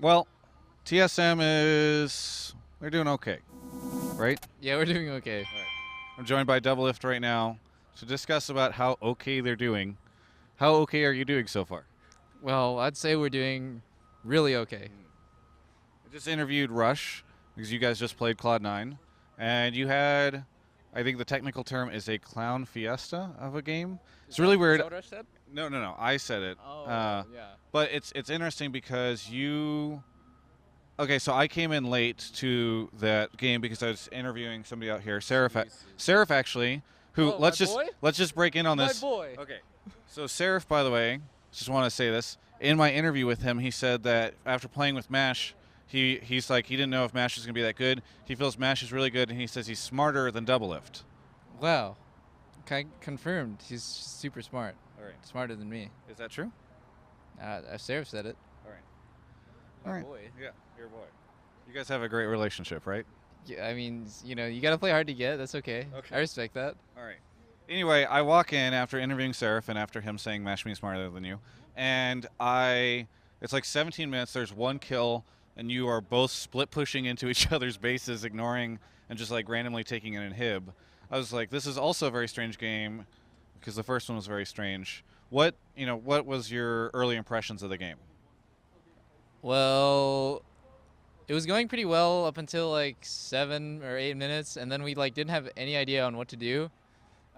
Well, TSM they're doing okay, right? Yeah, we're doing okay. All right. I'm joined by Doublelift right now to discuss about how okay they're doing. How okay are you doing so far? Well, I'd say we're doing really okay. I just interviewed Rush because you guys just played Cloud9, and you had, I think the technical term is a clown fiesta of a game. It's really weird. what Rush said? No. I said it. Oh, yeah. But it's interesting because you. Okay, so I came in late to that game because I was interviewing somebody out here, Seraph actually, who Oh, my boy? let's just break in on My this. boy. Okay. So Seraph, by the way, just want to say this. In my interview with him, he said that after playing with Mash, he's like he didn't know if Mash was going to be that good. He feels Mash is really good, and he says he's smarter than Doublelift. Wow. Confirmed. He's super smart. All right. Smarter than me. Is that true? Sarah said it. All right. My All right. boy. Yeah, your boy. You guys have a great relationship, right? Yeah, I mean, you gotta play hard to get. That's okay. Okay. I respect that. All right. Anyway, I walk in after interviewing Seraph and after him saying Mash me smarter than you, and it's like 17 minutes. There's one kill, and you are both split pushing into each other's bases, ignoring and just like randomly taking an inhib. I was like, this is also a very strange game because the first one was very strange. What was your early impressions of the game? Well, it was going pretty well up until like 7 or 8 minutes, and then we like didn't have any idea on what to do.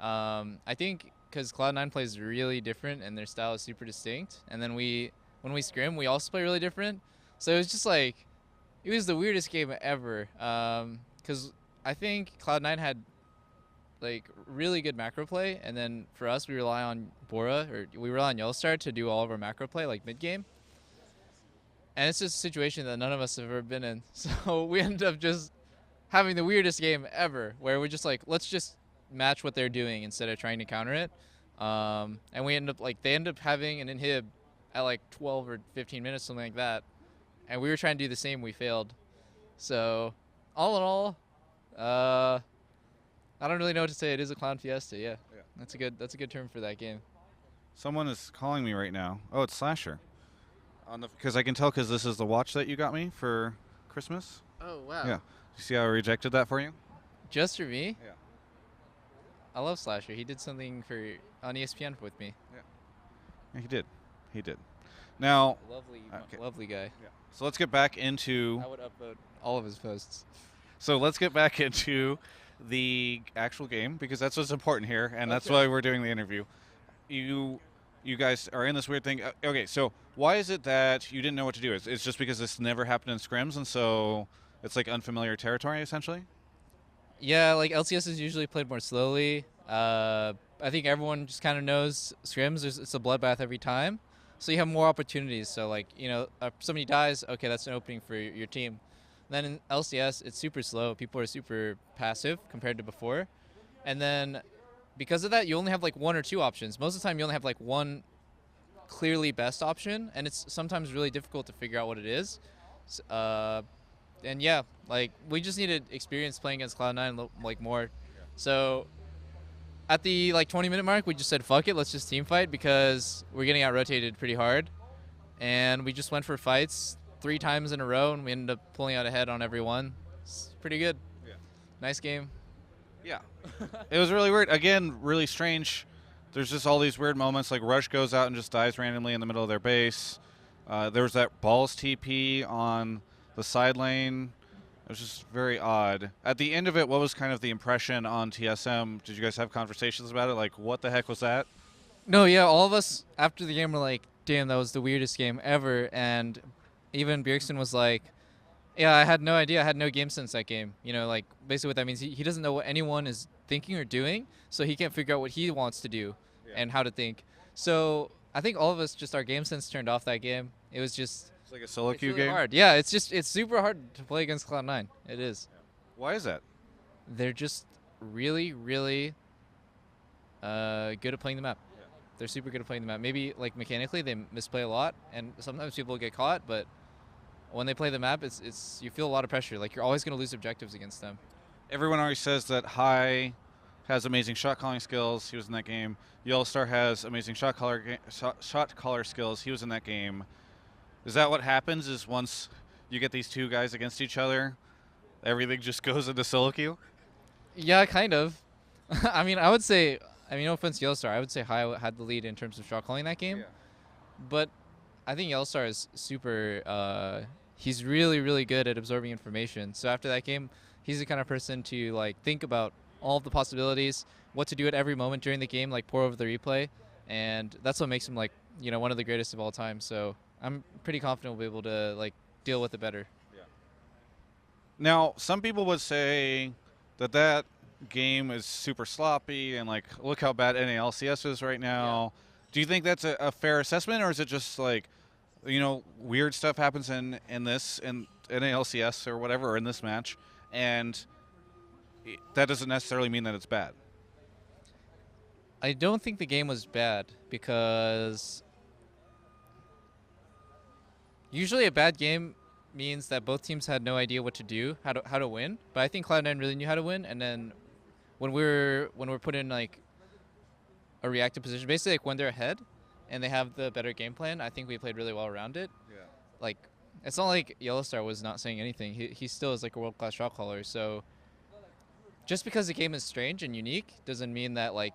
I think because Cloud9 plays really different and their style is super distinct, and then when we scrim, we also play really different. So it was just like, it was the weirdest game ever. Because I think Cloud9 had like really good macro play, and then for us, we rely on Bora, or we rely on Yellowstar to do all of our macro play like mid game. And it's just a situation that none of us have ever been in. So we ended up just having the weirdest game ever, where we're just like, let's just match what they're doing instead of trying to counter it. And they ended up having an inhib at like 12 or 15 minutes, something like that. And we were trying to do the same, we failed. So all in all, I don't really know what to say. It is a clown fiesta, yeah. That's a good term for that game. Someone is calling me right now. Oh, it's Slasher. Because I can tell because this is the watch that you got me for Christmas. Oh wow. Yeah. You see how I rejected that for you? Just for me? Yeah. I love Slasher. He did something on ESPN with me. Yeah, he did. He did. Now, Lovely guy. yeah. So let's get back into. I would upvote all of his posts. So let's get back into the actual game because that's what's important here, and that's Okay. why we're doing the interview. You guys are in this weird thing. Okay, so why is it that you didn't know what to do? It's just because this never happened in scrims, and so it's like unfamiliar territory, essentially? Yeah, like LCS is usually played more slowly. I think everyone just kind of knows scrims. It's a bloodbath every time, so you have more opportunities. So like if somebody dies, okay, that's an opening for your team. Then in LCS, it's super slow. People are super passive compared to before, and then because of that, you only have like one or two options. Most of the time, you only have like one clearly best option, and it's sometimes really difficult to figure out what it is. And yeah, like we just needed experience playing against Cloud9 like more. So at the like 20-minute mark, we just said fuck it, let's just team fight because we're getting out rotated pretty hard, and we just went for fights 3 times in a row, and we ended up pulling out ahead on every one. It's pretty good. Yeah. Nice game. Yeah. It was really weird. Again, really strange. There's just all these weird moments, like Rush goes out and just dies randomly in the middle of their base. There was that balls TP on the side lane. It was just very odd. At the end of it, what was kind of the impression on TSM? Did you guys have conversations about it? Like, what the heck was that? No, yeah, all of us after the game were like, damn, that was the weirdest game ever. And even Bjergsen was like, yeah, I had no idea. I had no game sense that game. Like basically what that means, he doesn't know what anyone is thinking or doing, so he can't figure out what he wants to do and how to think. So I think all of us, just our game sense turned off that game. It was just It's like a solo it's queue really game? hard. Yeah, it's super hard to play against Cloud9. It is. Why is that? They're just really, really good at playing the map. They're super good at playing the map. Maybe like mechanically they misplay a lot, and sometimes people get caught, but when they play the map, it's you feel a lot of pressure. Like you're always going to lose objectives against them. Everyone always says that High has amazing shot calling skills. He was in that game. Yellowstar has amazing shot caller skills. He was in that game. Is that what happens? Is once you get these two guys against each other, everything just goes into solo queue? Yeah, kind of. I mean, I would say, I mean, no offense to Yellowstar, I would say High had the lead in terms of shot calling that game. But I think Yellowstar is super. He's really, really good at absorbing information. So after that game, he's the kind of person to like think about all of the possibilities, what to do at every moment during the game, like pour over the replay, and that's what makes him like one of the greatest of all time. So I'm pretty confident we'll be able to like deal with it better. Now, some people would say that that game is super sloppy and like, look how bad NALCS is right now. Do you think that's a fair assessment, or is it just like, weird stuff happens in this in NALCS or whatever, or in this match, and that doesn't necessarily mean that it's bad? I don't think the game was bad because usually a bad game means that both teams had no idea what to do, how to win. But I think Cloud9 really knew how to win. And then when we're put in like a reactive position, basically like when they're ahead and they have the better game plan, I think we played really well around it. Yeah. Like it's not like Yellowstar was not saying anything. He still is like a world-class shot caller. So just because the game is strange and unique doesn't mean that like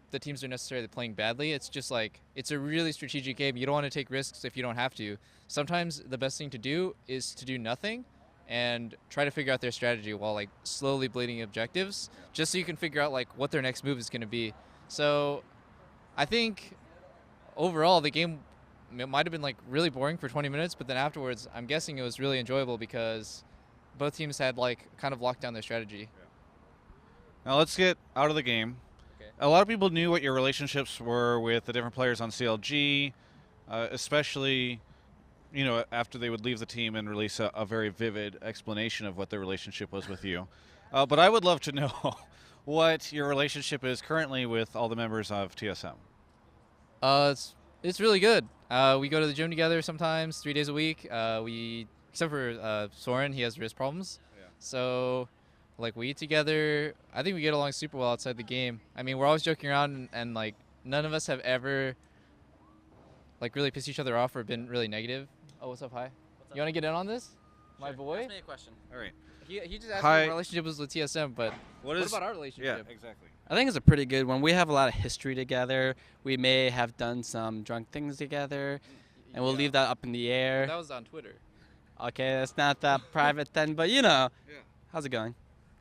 the teams are necessarily playing badly. It's just like it's a really strategic game. You don't want to take risks if you don't have to. Sometimes the best thing to do is to do nothing and try to figure out their strategy while like slowly bleeding objectives, just so you can figure out like what their next move is going to be. So I think overall the game might have been like really boring for 20 minutes, but then afterwards I'm guessing it was really enjoyable because both teams had like kind of locked down their strategy. Now let's get out of the game. A lot of people knew what your relationships were with the different players on CLG, especially, after they would leave the team and release a very vivid explanation of what their relationship was with you. But I would love to know what your relationship is currently with all the members of TSM. It's really good. We go to the gym together sometimes, 3 days a week. Except for Soren, he has wrist problems. Yeah. So like we eat together. I think we get along super well outside the game. I mean, we're always joking around and like none of us have ever like really pissed each other off or been really negative. Oh, what's up, Hi? What's up? You want to get in on this? Sure. My boy? Ask me a question. All right. He just asked Hi. me what my relationship was with TSM, but what about our relationship? Yeah, exactly. I think it's a pretty good one. We have a lot of history together. We may have done some drunk things together, and we'll leave that up in the air. That was on Twitter. Okay, that's not that private then, but how's it going?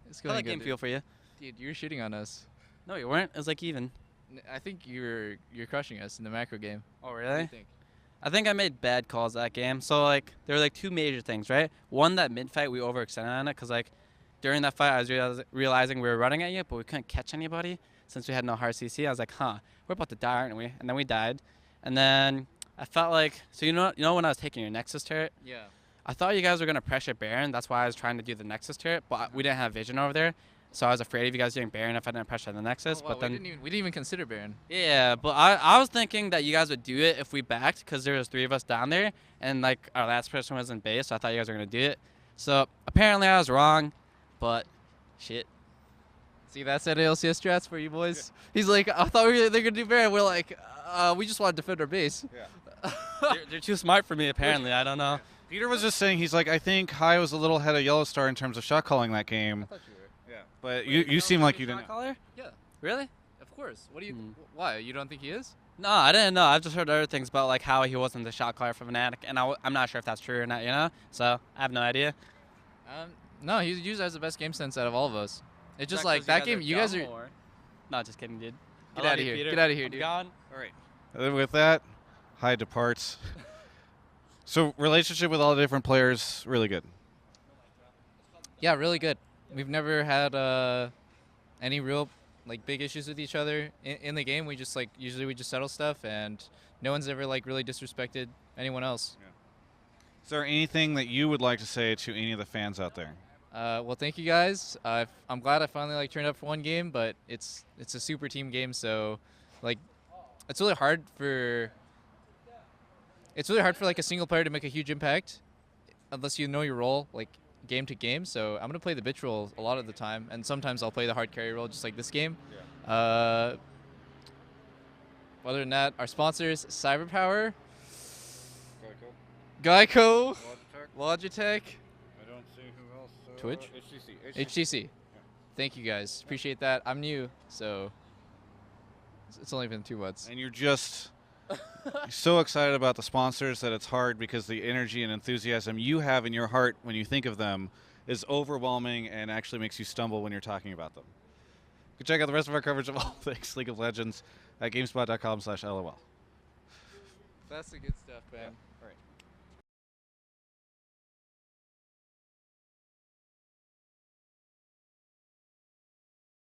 It's How'd going that good, game dude. feel for you? Dude, you're shitting on us. No, you weren't. It was like even. I think you're crushing us in the macro game. Oh, What do really? you think? I think I made bad calls that game. So, like, there were, like, two major things, right? One, that mid-fight, we overextended on it because, like, during that fight, I was realizing we were running at you, but we couldn't catch anybody since we had no hard CC. I was like, we're about to die, aren't we? And then we died. And then I felt like, so you know when I was taking your Nexus turret? Yeah. I thought you guys were going to pressure Baron. That's why I was trying to do the Nexus turret, but we didn't have vision over there. So I was afraid of you guys doing Baron if I didn't pressure the Nexus. Oh, wow, but then we didn't even consider Baron. yeah, but I was thinking that you guys would do it if we backed because there was 3 of us down there, and like our last person was in base, so I thought you guys were going to do it. So apparently I was wrong, but shit. See, that's at ALCS strats for you boys. He's like, I thought they're gonna do Baron. We're like, we just want to defend our base. Yeah. They're too smart for me apparently. I don't know. Peter was just saying, he's like, I think High was a little ahead of Yellowstar in terms of shot calling that game. I thought you were. Yeah. But you seem like you didn't. Caller? Yeah, Really? of course. What do you? Hmm. Why? You don't think he is? No, I didn't know. I've just heard other things about like how he wasn't the shot caller for Fnatic, and I'm not sure if that's true or not. So I have no idea. No, he usually has the best game sense out of all of us. It's just Is like 'cause that game. You guys are. dumb, or- No, just kidding, dude. Get out of here. Get out of here, I'm dude. gone. All right. And with that, High departs. So relationship with all the different players, really good. Yeah, really good. We've never had any real like big issues with each other in the game. We just like usually we just settle stuff, and no one's ever like really disrespected anyone else. Is there anything that you would like to say to any of the fans out there? Well, thank you guys. I'm glad I finally like turned up for one game, but it's a super team game, so like it's really hard for like a single player to make a huge impact unless you know your role like game to game. So I'm gonna play the bitch role a lot of the time, and sometimes I'll play the hard carry role just like this game. Other than that, our sponsors, CyberPower. Geico, Logitech. Logitech, I don't see who else. Twitch? HTC. HTC. Thank you guys. Appreciate that. I'm new, so it's only been 2 months. And you're just so excited about the sponsors that it's hard because the energy and enthusiasm you have in your heart when you think of them is overwhelming and actually makes you stumble when you're talking about them. You can check out the rest of our coverage of all things League of Legends at gamespot.com/LOL. That's the good stuff, man. All right.